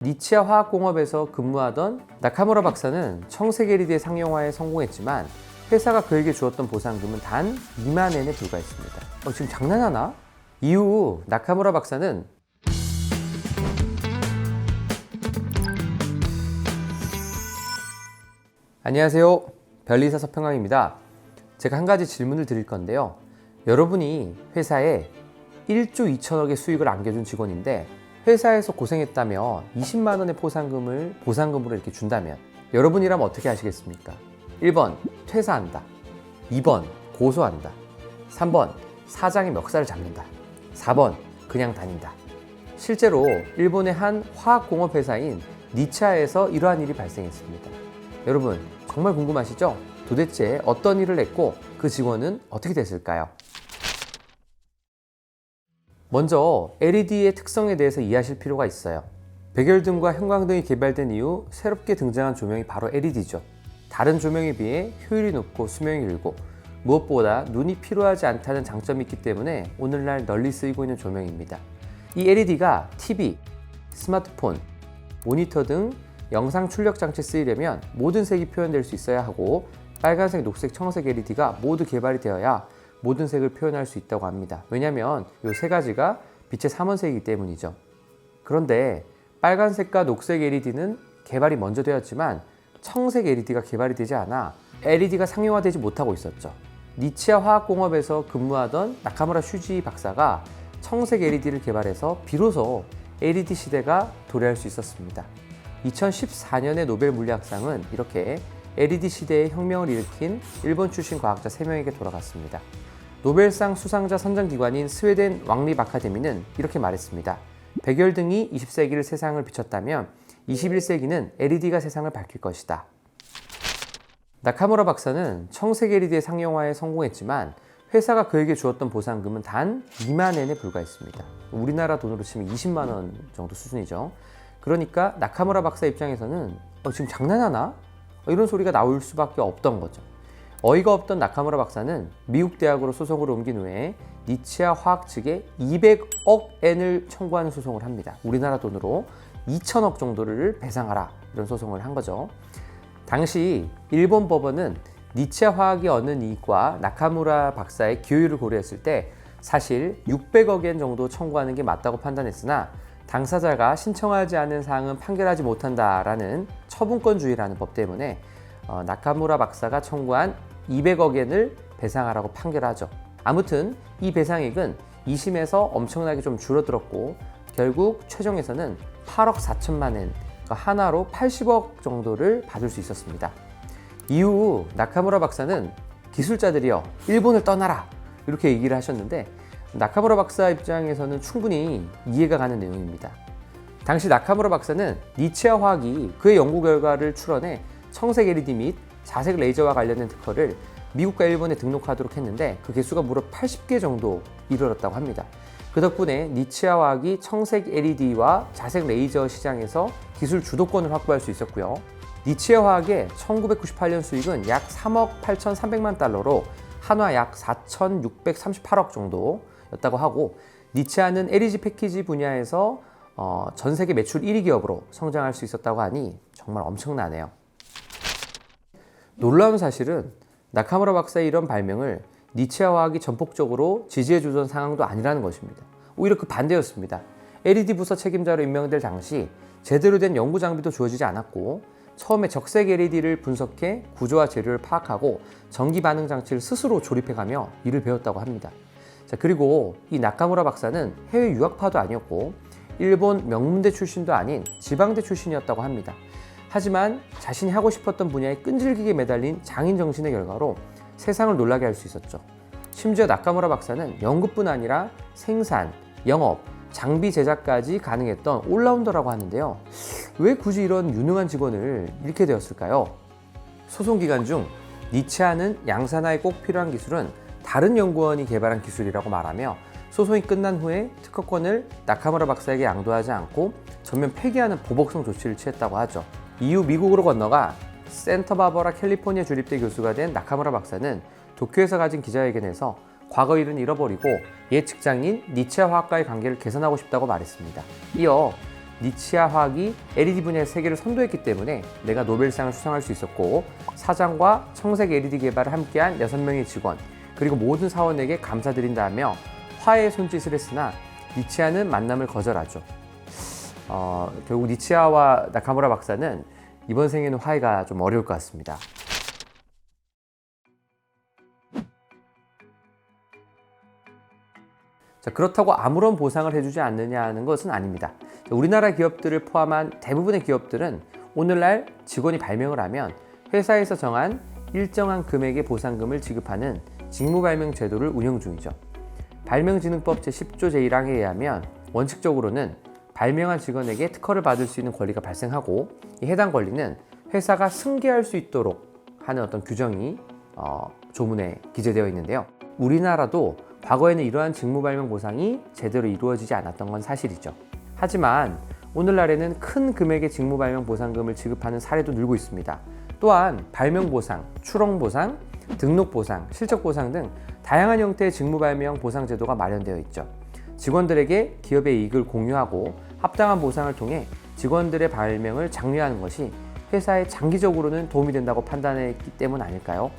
니치야 화학공업에서 근무하던 나카무라 박사는 청색 LED의 상용화에 성공했지만 회사가 그에게 주었던 보상금은 단 2만 엔에 불과했습니다. 지금 장난하나? 이후 나카무라 박사는 안녕하세요. 별리사 서평강입니다. 제가 한 가지 질문을 드릴 건데요. 여러분이 회사에 1조 2천억의 수익을 안겨준 직원인데 회사에서 고생했다며 20만 원의 보상금으로 이렇게 준다면 여러분이라면 어떻게 하시겠습니까? 1번 퇴사한다, 2번 고소한다, 3번 사장의 멱살을 잡는다, 4번 그냥 다닌다. 실제로 일본의 한 화학공업 회사인 니치야에서 이러한 일이 발생했습니다. 여러분 정말 궁금하시죠? 도대체 어떤 일을 했고 그 직원은 어떻게 됐을까요? 먼저 LED의 특성에 대해서 이해하실 필요가 있어요. 백열등과 형광등이 개발된 이후 새롭게 등장한 조명이 바로 LED죠. 다른 조명에 비해 효율이 높고 수명이 길고 무엇보다 눈이 필요하지 않다는 장점이 있기 때문에 오늘날 널리 쓰이고 있는 조명입니다. 이 LED가 TV, 스마트폰, 모니터 등 영상 출력 장치에 쓰이려면 모든 색이 표현될 수 있어야 하고 빨간색, 녹색, 청색 LED가 모두 개발이 되어야 모든 색을 표현할 수 있다고 합니다. 왜냐하면 이 세 가지가 빛의 삼원색이기 때문이죠. 그런데 빨간색과 녹색 LED는 개발이 먼저 되었지만 청색 LED가 개발이 되지 않아 LED가 상용화되지 못하고 있었죠. 니치야 화학공업에서 근무하던 나카무라 슈지 박사가 청색 LED를 개발해서 비로소 LED 시대가 도래할 수 있었습니다. 2014년의 노벨 물리학상은 이렇게 LED 시대의 혁명을 일으킨 일본 출신 과학자 3명에게 돌아갔습니다. 노벨상 수상자 선정기관인 스웨덴 왕립 아카데미는 이렇게 말했습니다. 백열등이 20세기를 세상을 비췄다면 21세기는 LED가 세상을 밝힐 것이다. 나카무라 박사는 청색 LED의 상용화에 성공했지만 회사가 그에게 주었던 보상금은 단 2만 엔에 불과했습니다. 우리나라 돈으로 치면 20만 원 정도 수준이죠. 그러니까 나카무라 박사 입장에서는 지금 장난하나? 이런 소리가 나올 수밖에 없던 거죠. 어이가 없던 나카무라 박사는 미국 대학으로 소송을 옮긴 후에 니치야 화학 측에 200억 엔을 청구하는 소송을 합니다. 우리나라 돈으로 2천억 정도를 배상하라 이런 소송을 한 거죠. 당시 일본 법원은 니치야 화학이 얻는 이익과 나카무라 박사의 기여율을 고려했을 때 사실 600억 엔 정도 청구하는 게 맞다고 판단했으나 당사자가 신청하지 않은 사항은 판결하지 못한다라는 처분권주의라는 법 때문에 나카무라 박사가 청구한 200억 엔을 배상하라고 판결하죠. 아무튼 이 배상액은 2심에서 엄청나게 좀 줄어들었고 결국 최종에서는 8억 4천만 엔, 하나로 80억 정도를 받을 수 있었습니다. 이후 나카무라 박사는 기술자들이여 일본을 떠나라 이렇게 얘기를 하셨는데 나카무라 박사 입장에서는 충분히 이해가 가는 내용입니다. 당시 나카무라 박사는 니치야 화학이 그의 연구 결과를 출원해 청색 LED 및 자색 레이저와 관련된 특허를 미국과 일본에 등록하도록 했는데 그 개수가 무려 80개 정도 이르렀다고 합니다. 그 덕분에 니치야 화학이 청색 LED와 자색 레이저 시장에서 기술 주도권을 확보할 수 있었고요. 니치야 화학의 1998년 수익은 약 3억 8,300만 달러로 한화 약 4,638억 정도였다고 하고 니치야는 LED 패키지 분야에서 전 세계 매출 1위 기업으로 성장할 수 있었다고 하니 정말 엄청나네요. 놀라운 사실은 나카무라 박사의 이런 발명을 니치야 화학이 전폭적으로 지지해주던 상황도 아니라는 것입니다. 오히려 그 반대였습니다. LED 부서 책임자로 임명될 당시 제대로 된 연구 장비도 주어지지 않았고 처음에 적색 LED를 분석해 구조와 재료를 파악하고 전기 반응 장치를 스스로 조립해가며 일을 배웠다고 합니다. 그리고 이 나카무라 박사는 해외 유학파도 아니었고 일본 명문대 출신도 아닌 지방대 출신이었다고 합니다. 하지만 자신이 하고 싶었던 분야에 끈질기게 매달린 장인 정신의 결과로 세상을 놀라게 할 수 있었죠. 심지어 나카무라 박사는 연구뿐 아니라 생산, 영업, 장비 제작까지 가능했던 올라운더라고 하는데요. 왜 굳이 이런 유능한 직원을 잃게 되었을까요? 소송 기간 중 니치야는 양산화에 꼭 필요한 기술은 다른 연구원이 개발한 기술이라고 말하며 소송이 끝난 후에 특허권을 나카무라 박사에게 양도하지 않고 전면 폐기하는 보복성 조치를 취했다고 하죠. 이후 미국으로 건너가 센터바버라 캘리포니아 주립대 교수가 된 나카무라 박사는 도쿄에서 가진 기자회견에서 과거 일은 잃어버리고 옛 직장인 니치야 화학과의 관계를 개선하고 싶다고 말했습니다. 이어 니치야 화학이 LED 분야에서 세계를 선도했기 때문에 내가 노벨상을 수상할 수 있었고, 사장과 청색 LED 개발을 함께한 6명의 직원, 그리고 모든 사원에게 감사드린다며 화해의 손짓을 했으나 니치야는 만남을 거절하죠. 결국 니치야와 나카무라 박사는 이번 생에는 화해가 좀 어려울 것 같습니다. 자, 그렇다고 아무런 보상을 해주지 않느냐는 것은 아닙니다. 우리나라 기업들을 포함한 대부분의 기업들은 오늘날 직원이 발명을 하면 회사에서 정한 일정한 금액의 보상금을 지급하는 직무발명 제도를 운영 중이죠. 발명진흥법 제10조 제1항에 의하면 원칙적으로는 발명한 직원에게 특허를 받을 수 있는 권리가 발생하고, 이 해당 권리는 회사가 승계할 수 있도록 하는 어떤 규정이 조문에 기재되어 있는데요. 우리나라도 과거에는 이러한 직무발명 보상이 제대로 이루어지지 않았던 건 사실이죠. 하지만 오늘날에는 큰 금액의 직무발명 보상금을 지급하는 사례도 늘고 있습니다. 또한 발명보상, 출원보상, 등록보상, 실적보상 등 다양한 형태의 직무발명 보상 제도가 마련되어 있죠. 직원들에게 기업의 이익을 공유하고 합당한 보상을 통해 직원들의 발명을 장려하는 것이 회사에 장기적으로는 도움이 된다고 판단했기 때문 아닐까요?